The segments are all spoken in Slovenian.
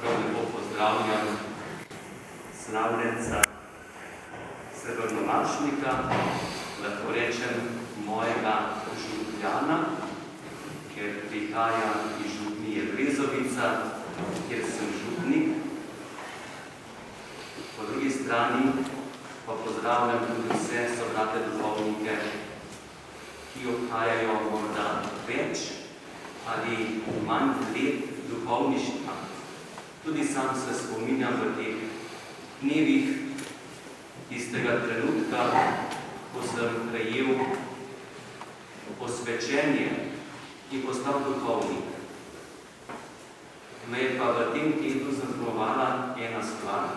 prav lepo pozdravljam slavljenca Severnomašnika, lahko rečem mojega župljana, ker prihaja iz župnije Brezovica, kjer sem župnik. Po drugi strani pa pozdravljam tudi vse sobrate duhovnike, ki obhajajo morda več ali manj let duhovništva. Tudi sam se spominjam v teh dnevih tistega trenutka, ko sem prejel posvečenje in postal duhovnik. Me je pa v tem tednu zaznamovala ena stvar.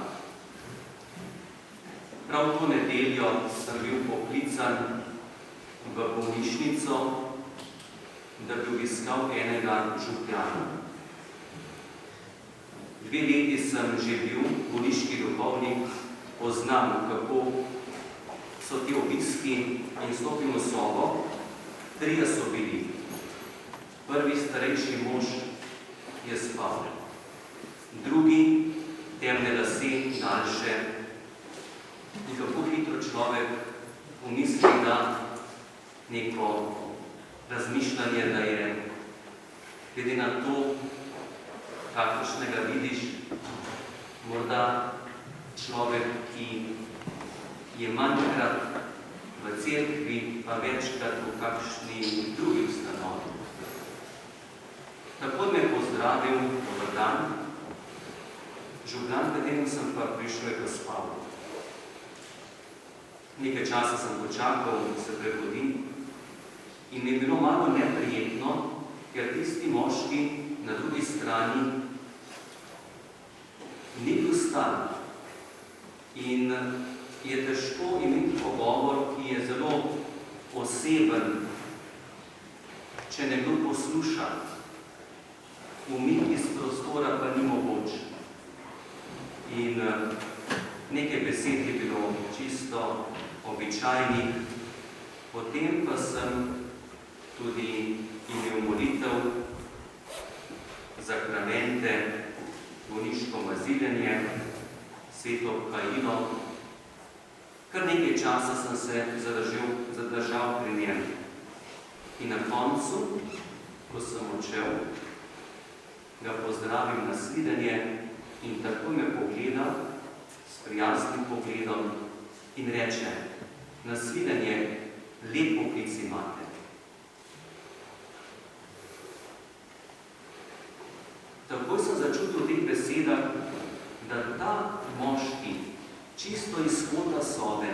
Prav to nedeljo sem bil poklican v bolnišnico, da bi obiskal enega župljana. 2 leti sem že bil bolniški duhovnik, poznam, kako so ti obiski in stopim v sobo. 3 so bili. Prvi starejši mož je spal. Drugi, temne lase, daljše. In kako hitro človek pomisli, da neko razmišljanje, da je glede na to, kakršnega vidiš, morda človek, ki je manjkrat v cerkvi, pa večkrat v kakšni drugi ustanovi. Tako me je pozdravil dober dan, župljan, katerim sem pa prišel, je pa spal. Nekaj časa sem počakal, da se prebudi, in mi je bilo malo neprijetno, ker tisti moški na drugi strani ni bil star. In je težko imeti pogovor, ki je zelo oseben, če nekdo posluša. Umik iz prostora pa ni mogoč. In nekaj besed je bilo čisto običajnih. Potem pa sem tudi imel molitev, zakramente, bolniško maziljenje, sveto kajilo. Kar nekaj časa sem se zadržal pri njem. In na koncu, ko sem odšel, ga pozdravim na svidenje in tako me pogleda s prijaznim pogledom in reče: na svidenje, lep poklic imate. Takoj sem začutil v teh besedah, da ta moški čisto iz kota sobe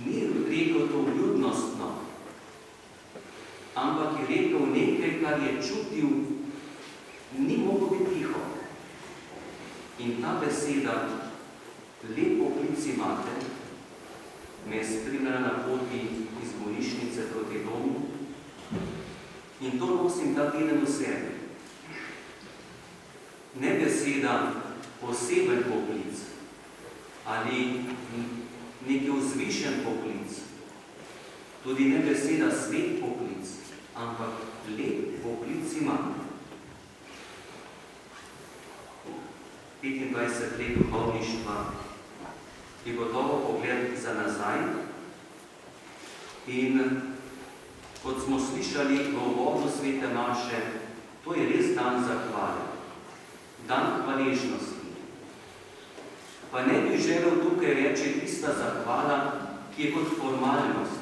ni rekel to vljudnostno, ampak je rekel nekaj, kar je čutil, ni mogel biti tiho. In ta beseda, lep poklic imate, me je spremljala na poti iz bolnišnice proti domu in to nosim ta teden v sebi. Ne beseda poseben poklic ali neki vzvišen poklic, tudi ne beseda svet poklic, ampak lep poklic imate. 25 let duhovništva je gotovo pogled za nazaj in kot smo slišali v uvodu svete maše, to je res dan zahvale, dan hvaležnosti. Pa ne bi želel tukaj reči tista zahvala, ki je kot formalnost,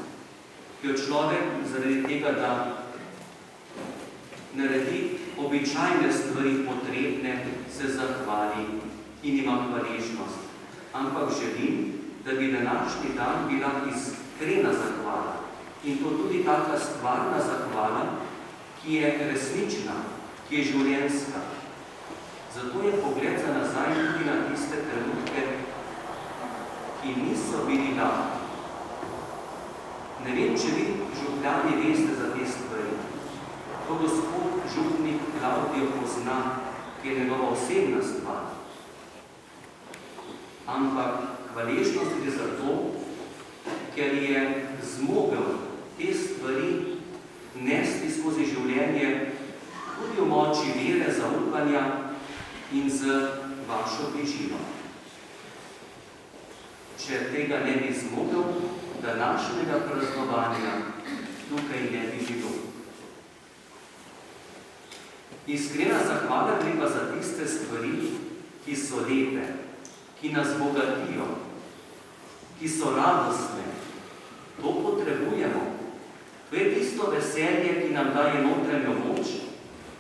ki jo človek zaradi tega, da naredi običajne stvari potrebne, se zahvali in ima hvaležnost. Ampak želim, da bi današnji dan bila iskrena zahvala. In to tudi taka stvarna zahvala, ki je resnična, ki je življenjska. Zato je pogled za nazaj tudi na tiste trenutke, ki niso bili lahki. Ne vem, če vi župljani veste za te stvari. To gospod župnik Klavdijo pozna, ki je njegova osebna stvar. Ampak hvaležnost je zato, ker je zmogel te stvari nesti skozi življenje tudi v moči vere, zaupanja in z vašo bližino. Če tega ne bi zmogel, današnjega praznovanja tukaj ne bi bilo. Iskrena zahvala gre pa za tiste stvari, ki so lepe, ki nas bogatijo, ki so radostne. To potrebujemo. To je tisto veselje, ki nam daje notranjo moč,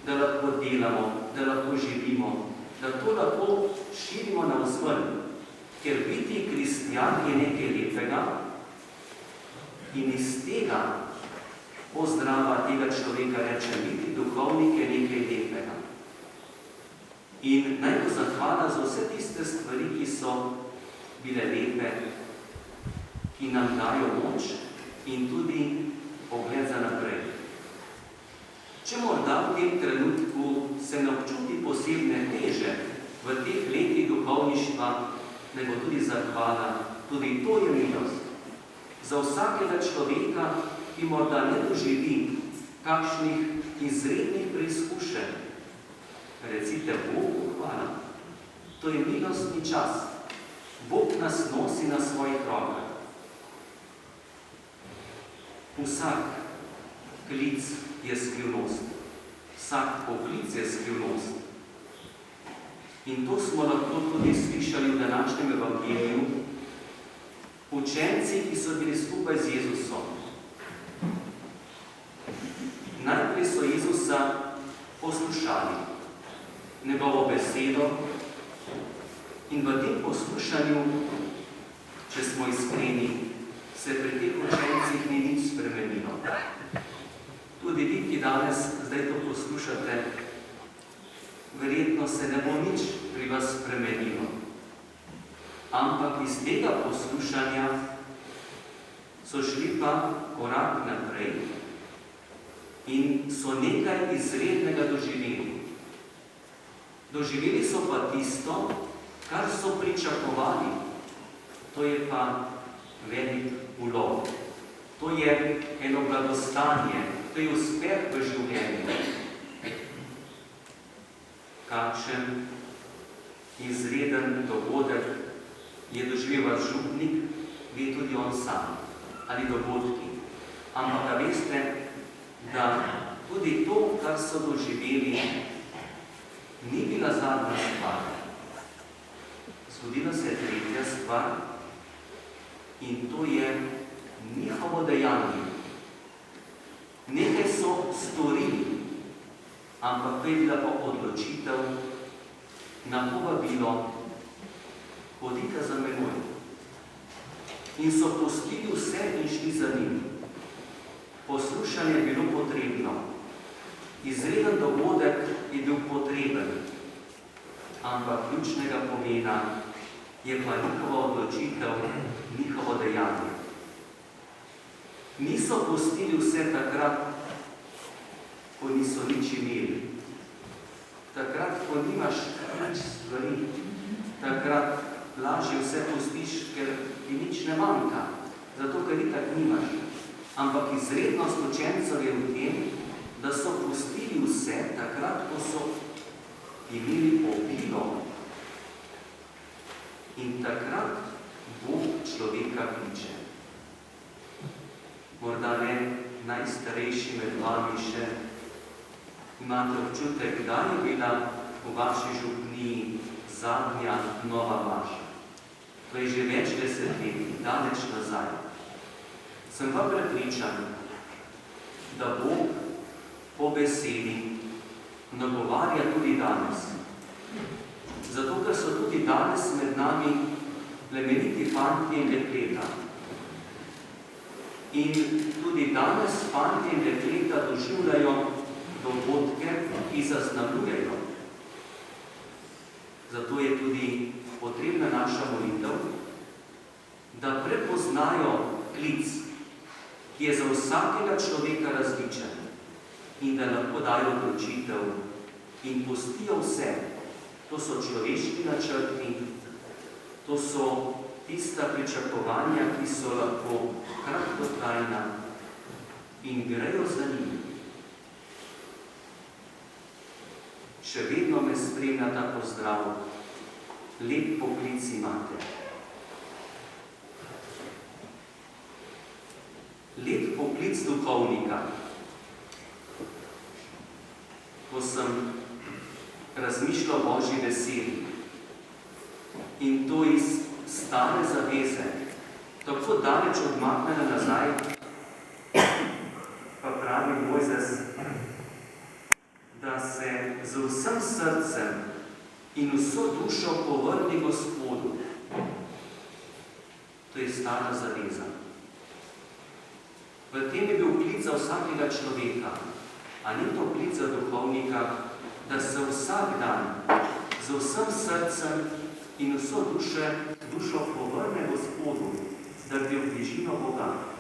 da lahko delamo, da lahko živimo, da to lahko širimo navzven. Ker biti kristjan je nekaj lepega in iz tega pozdrava tega človeka reče, biti duhovnik je nekaj lepega. In naj bo zahvala za vse tiste stvari, ki so bile lepe, ki nam dajo moč in tudi pogled za naprej. Če morda v tem trenutku se ne občuti posebne teže v teh letih duhovništva, ne bo tudi zahvala, tudi to je milost. Za vsakega človeka, ki morda ne doživi kakšnih izrednih preizkušenj, recite Bogu hvala. To je milostni čas. Bog nas nosi na svojih rokah. Vsak klic je skrivnost. Vsak poklic je skrivnost. In to smo lahko tudi slišali v današnjem evangeliju. Učenci, ki so bili skupaj z Jezusom. Najprej so Jezusa poslušali, njegovo besedo, in v tem poslušanju, če smo iskreni, se pri teh učencih ni nič spremenilo. Tudi vi, ki danes zdaj to poslušate, verjetno se ne bo nič pri vas spremenilo. Ampak iz tega poslušanja so šli pa korak naprej in so nekaj izrednega doživeli. Doživeli so pa tisto, kar so pričakovali. To je pa velik ulov. To je eno blagostanje, to je uspeh v življenju. Kakšen izreden dogodek je doživel župnik, ve tudi on sam, ali dogodki. Ampak da veste, da tudi to, kar so doživeli, ni bila zadnja stvar. Zgodila se je tretja stvar in to je njihovo dejanje. Nekaj so storili, ampak to je bila pa odločitev na povabilo, hodite za menoj. In so pustili vse in šli za njim. Poslušanje je bilo potrebno. Izreden dogodek je bil potreben, ampak ključnega pomena je pa njihova odločitev, njihovo dejanje. Niso pustili vse takrat, ko niso nič imeli. Takrat, ko nimaš nič stvari, takrat lažje vse pustiš, ker ti nič ne manjka, zato ker itak nimaš. Ampak izrednost učencev je v tem, da so pustili vse takrat, ko so imeli obilo. In takrat Bog človeka kliče. Morda ne najstarejši med vami še imate občutek, kdaj je bila v vaši župniji zadnja nova vaša. To je že več desetletij, daleč nazaj. Sem pa prepričan, da Bog po besedi nagovarja tudi danes. Zato, ker so tudi danes med nami plemeniti fantje in dekleta. In tudi danes fantje in dekleta doživljajo dogodke, ki zaznamujejo. Zato je tudi potrebna naša molitev, da prepoznajo klic, ki je za vsakega človeka različen in da lahko dajo odločitev in pustijo vse. To so človeški načrti, to so tista pričakovanja, ki so lahko kratkotrajna in grejo za njim. še vedno me spremlja ta pozdrav, lep poklic imate. Lep poklic duhovnika. Ko sem razmišljal o Božji besedi in to iz stare zaveze, tako daleč odmaknjena nazaj, pa pravi Mojzes, da se z vsem srcem in vso dušo povrni Gospodu. To je stara zaveza. V tem je bil klic za vsakega človeka, a ni to klic za duhovnika, da se vsak dan z vsem srcem in vso dušo povrne Gospodu, da bi v bližino Boga.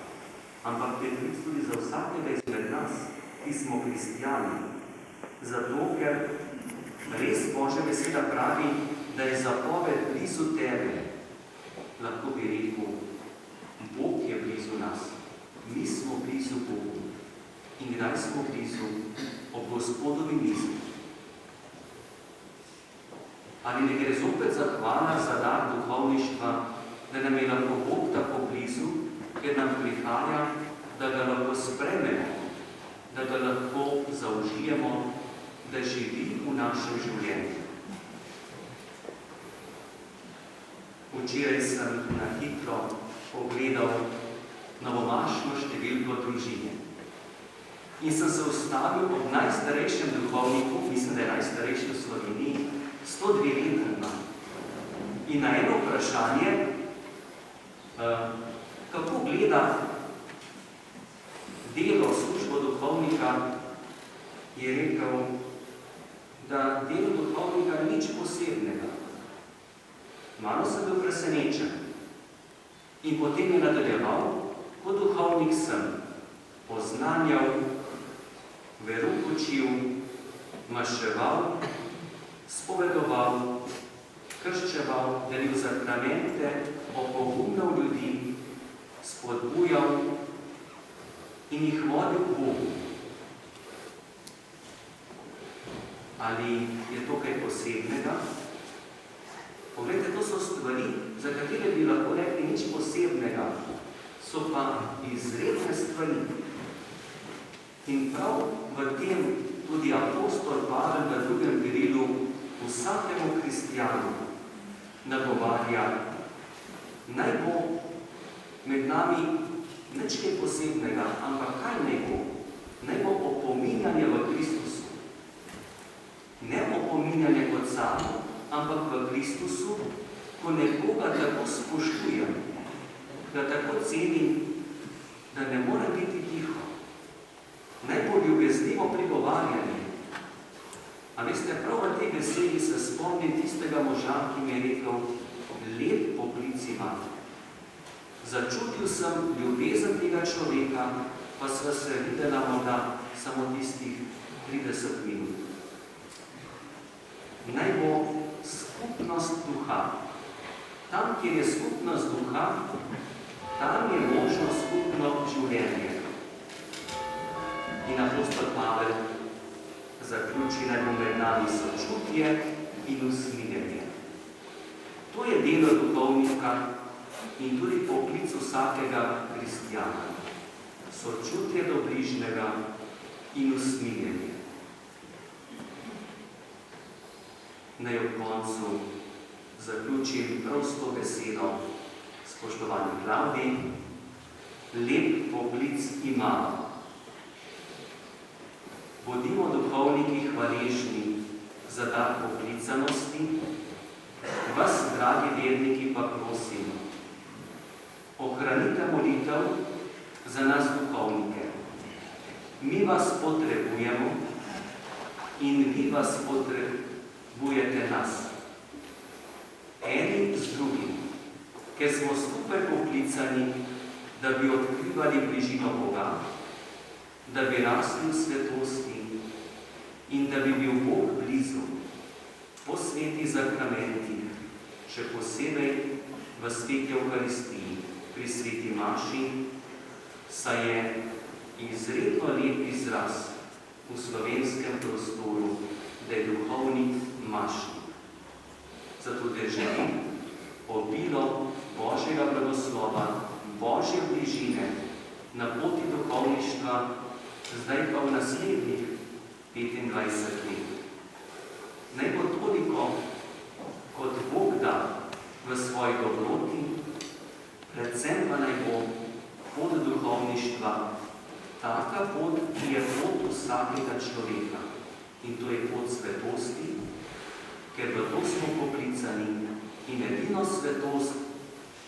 Ampak je klic tudi za vsakega izmed nas, ki smo kristijani. Zato, ker res Božja beseda pravi, da je zapoved blizu tebe. Lahko bi rekel, Bog je blizu nas. Mi smo blizu Bogu. In kdaj smo blizu? Ob Gospodovi mizi. Ali ne gre zopet zahvala za dar duhovništva, da nam je lahko Bog tako blizu, ker nam prihaja, da ga lahko sprememo, da ga lahko zaužijemo, da živi v našem življenju. Včeraj sem na hitro pogledal novomašno številko družine. In sem se ustavil ob najstarejšem duhovniku, mislim, da je najstarejši v Sloveniji, 102 leta ima. In na eno vprašanje, kako gleda delo, službo duhovnika, je rekel, da delo duhovnika ni nič posebnega. Malo sem bil presenečen. In potem je nadaljeval, kot duhovnik sem poznanjal, veru učil, maševal, spovedoval, krščeval, delil sakramente, opogumljal ljudi, spodbujal in jih vodil k Bogu. Ali je to kaj posebnega? Poglejte, to so stvari, za katere bi lahko rekli nič posebnega, so pa izredne stvari. In prav v tem tudi apostol Pavel v 2. Berilu vsakemu kristijanu nagovarja, naj bo med nami nič kaj posebnega, ampak kaj naj bo? Naj bo opominjanje v Kristusu. Ne opominjanje kot samo, ampak v Kristusu, ko nekoga tako spoštujem, da tako cenim, da ne more biti tiho. Naj bo ljubeznivo prigovarjanje. A veste, prav v tej besedi se spomnim tistega moža, ki mi je rekel, lep poklic imate. Začutil sem ljubezen tega človeka, pa sva se videla morda samo tistih 30 minut. Naj bo skupnost duha. Tam, kjer je skupnost duha, tam je možno skupno življenje. In apostol Pavel zaključi, naj bo med nami sočutje in usmiljenje. To je delo duhovnika in tudi poklic vsakega kristijana. Sočutje do bližnjega in usmiljenje. Naj ob koncu zaključim prav s to besedo, spoštovani Klavdij, lep poklic imamo. Bodimo duhovniki hvaležni za dar poklicanosti, vas, dragi verniki, pa prosim, ohranite molitev za nas duhovnike. Mi vas potrebujemo in vi vas potrebujete nas. Eni z drugim, ker smo skupaj poklicani, da bi odkrivali bližino Boga, da bi rasli v svetosti in da bi bil Bog blizu po svetih zakramentih, še posebej v sveti Evharistiji, pri sveti maši, saj je izredno lep izraz v slovenskem prostoru, da je duhovnik mašnik. Zato da želim obilo Božjega blagoslova, Božje bližine na poti duhovništva, zdaj pa v naslednjih 25 let. Naj bo toliko, kot Bog da v svoji dobroti, predvsem pa naj bo pot duhovništva taka pot, ki je pot vsakega človeka. In to je pot svetosti, ker v to smo poklicani in edino svetost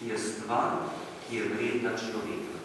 je stvar, ki je vredna človeka.